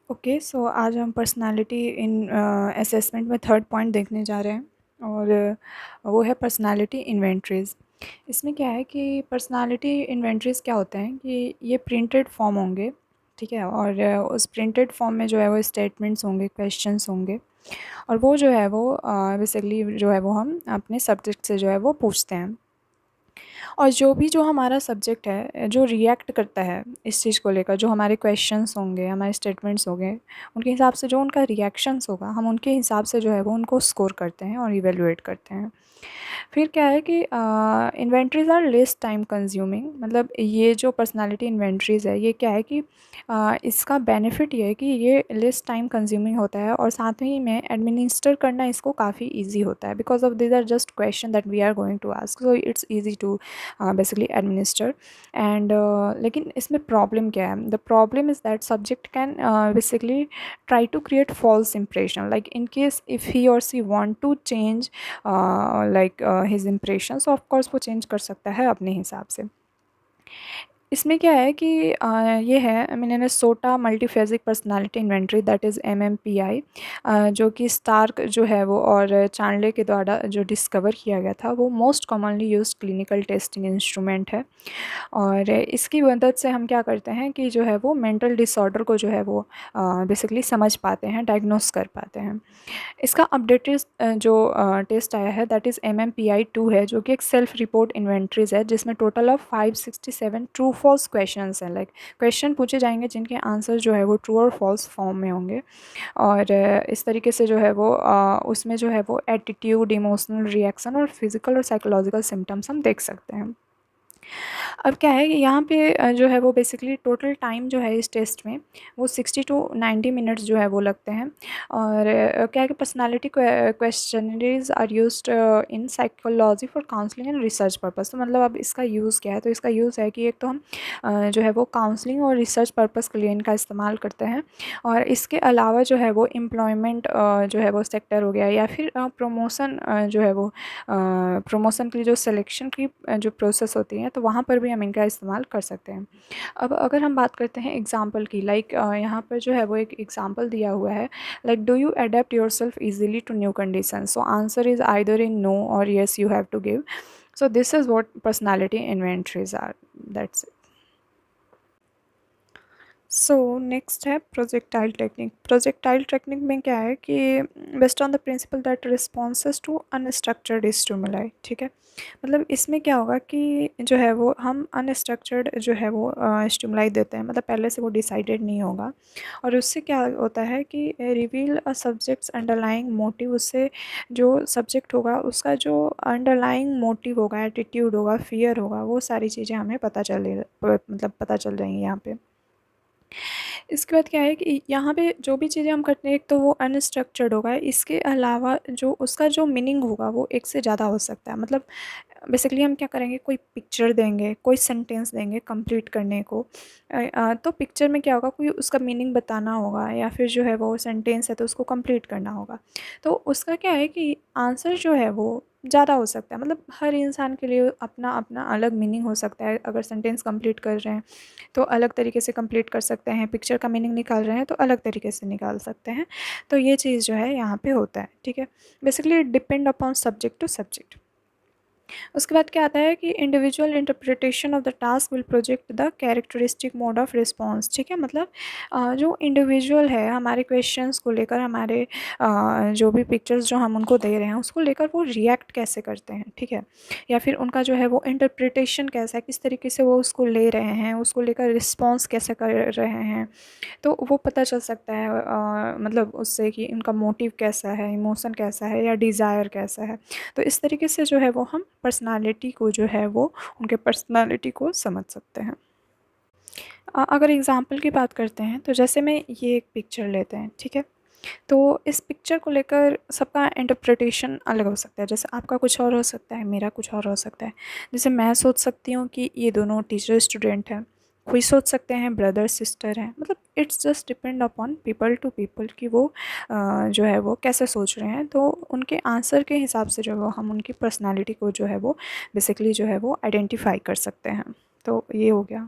Okay, सो आज हम personality in assessment में थर्ड पॉइंट देखने जा रहे हैं और वो है पर्सनालिटी इन्वेंटरीज़। इसमें क्या है कि पर्सनालिटी इन्वेंटरीज़ क्या होते हैं कि ये प्रिंटेड फॉर्म होंगे, ठीक है, और उस प्रिंटेड फॉर्म में जो है वो स्टेटमेंट्स होंगे, क्वेश्चंस होंगे, और वो जो है वो बेसिकली जो है वो हम अपने सब्जेक्ट से जो है वो पूछते हैं। और जो हमारा सब्जेक्ट है, जो रिएक्ट करता है इस चीज़ को लेकर, जो हमारे क्वेश्चंस होंगे, हमारे स्टेटमेंट्स होंगे, उनके हिसाब से जो उनका रिएक्शंस होगा, हम उनके हिसाब से जो है वो उनको स्कोर करते हैं और इवेलुएट करते हैं। फिर क्या है कि inventories are less time consuming, मतलब ये जो पर्सनालिटी इन्वेंटरीज़ है, ये क्या है कि इसका बेनिफिट ये है कि ये लेस टाइम कंज्यूमिंग होता है और साथ ही में एडमिनिस्टर करना इसको काफ़ी ईजी होता है, because of this are just question that we are going to ask, so it's easy to basically administer. And लेकिन इसमें प्रॉब्लम क्या है? The problem is that subject can basically try to create false impression, like in case if he or she want to change his impression, so of course वो change कर सकता है अपने हिसाब से। इसमें क्या है कि ये है Minnesota multiphasic personality inventory, that is MMPI, जो कि स्टार्क जो है वो और चांडले के द्वारा जो डिस्कवर किया गया था, वो most commonly used clinical testing instrument है। और इसकी मदद से हम क्या करते हैं कि जो है वो मेंटल डिसऑर्डर को जो है वो बेसिकली समझ पाते हैं, डायग्नोस कर पाते हैं। इसका अपडेटेड जो टेस्ट आया है, दैट इज़ MMPI-2 है, जो कि एक सेल्फ रिपोर्ट इन्वेंटरीज है, जिसमें total of 567 true false questions हैं, लाइक क्वेश्चन पूछे जाएंगे जिनके आंसर जो है वो ट्रू और फॉल्स फॉर्म में होंगे। और इस तरीके से जो है वो उसमें जो है वो एटीट्यूड, इमोशनल रिएक्शन और फिजिकल और साइकोलॉजिकल सिम्टम्स हम देख सकते हैं। अब क्या है कि यहाँ पे जो है वो बेसिकली टोटल टाइम जो है इस टेस्ट में वो 60 टू 90 मिनट्स जो है वो लगते हैं। और क्या है कि personality questionnaires are used in psychology for counselling and research purpose. तो मतलब अब इसका यूज़ क्या है? तो इसका यूज़ है कि एक तो हम जो है वो काउंसलिंग और रिसर्च पर्पस के लिए इनका इस्तेमाल करते हैं, और इसके अलावा जो है वो एम्प्लॉयमेंट जो है वो सेक्टर हो गया, या फिर प्रमोशन जो है वो प्रमोशन के लिए जो सिलेक्शन की जो प्रोसेस होती है, तो वहाँ पर भी हम इनका इस्तेमाल कर सकते हैं। अब अगर हम बात करते हैं एग्ज़ाम्पल की, लाइक यहाँ पर जो है वो एक एग्ज़ाम्पल दिया हुआ है, like do you adapt yourself easily to new condition? So answer is either in no or yes you have to give. So this is what personality inventories are, that's it. So next है projectile technique. Projectile technique में क्या है कि based on the principle that responses to unstructured stimuli, ठीक है, मतलब इसमें क्या होगा कि जो है वो हम अनस्ट्रक्चर्ड जो है वो स्टिमुलाई देते हैं, मतलब पहले से वो डिसाइडेड नहीं होगा, और उससे क्या होता है कि रिवील अ सब्जेक्ट्स अंडरलाइंग मोटिव, उससे जो सब्जेक्ट होगा उसका जो अंडरलाइंग मोटिव होगा, एटीट्यूड होगा, फियर होगा, वो सारी चीज़ें हमें मतलब पता चल रही हैं यहाँ पे। इसके बाद क्या है कि यहाँ पे जो भी चीज़ें हम करते हैं, एक तो वो अनस्ट्रक्चर्ड होगा, इसके अलावा जो उसका जो मीनिंग होगा वो एक से ज़्यादा हो सकता है। मतलब बेसिकली हम क्या करेंगे, कोई पिक्चर देंगे, कोई सेंटेंस देंगे कंप्लीट करने को, तो पिक्चर में क्या होगा, कोई उसका मीनिंग बताना होगा, या फिर जो है वो सेंटेंस है तो उसको कंप्लीट करना होगा। तो उसका क्या है कि आंसर जो है वो ज़्यादा हो सकता है, मतलब हर इंसान के लिए अपना अपना अलग मीनिंग हो सकता है। अगर सेंटेंस कंप्लीट कर रहे हैं तो अलग तरीके से कंप्लीट कर सकते हैं, पिक्चर का मीनिंग निकाल रहे हैं तो अलग तरीके से निकाल सकते हैं। तो ये चीज़ जो है यहाँ पे होता है, ठीक है। Basically depend upon subject to subject. उसके बाद क्या आता है कि individual interpretation of the task will project the characteristic mode of response, ठीक है, मतलब जो इंडिविजुअल है हमारे क्वेश्चंस को लेकर, हमारे जो भी पिक्चर्स जो हम उनको दे रहे हैं उसको लेकर वो रिएक्ट कैसे करते हैं, ठीक है, या फिर उनका जो है वो इंटरप्रिटेशन कैसा है, किस तरीके से वो उसको ले रहे हैं, उसको लेकर रिस्पॉन्स कैसे कर रहे हैं, तो वो पता चल सकता है मतलब उससे कि इनका मोटिव कैसा है, इमोशन कैसा है, या डिज़ायर कैसा है। तो इस तरीके से जो है वो हम पर्सनालिटी को जो है वो उनके पर्सनालिटी को समझ सकते हैं। अगर एग्ज़ाम्पल की बात करते हैं तो जैसे मैं ये एक पिक्चर लेते हैं, ठीक है, तो इस पिक्चर को लेकर सबका इंटरप्रिटेशन अलग हो सकता है। जैसे आपका कुछ और हो सकता है, मेरा कुछ और हो सकता है। जैसे मैं सोच सकती हूँ कि ये दोनों टीचर स्टूडेंट हैं, कोई सोच सकते हैं ब्रदर सिस्टर हैं, मतलब it's just depend upon people to people कि वो जो है वो कैसे सोच रहे हैं। तो उनके आंसर के हिसाब से जो है वो हम उनकी पर्सनालिटी को जो है वो बेसिकली जो है वो आइडेंटिफाई कर सकते हैं। तो ये हो गया।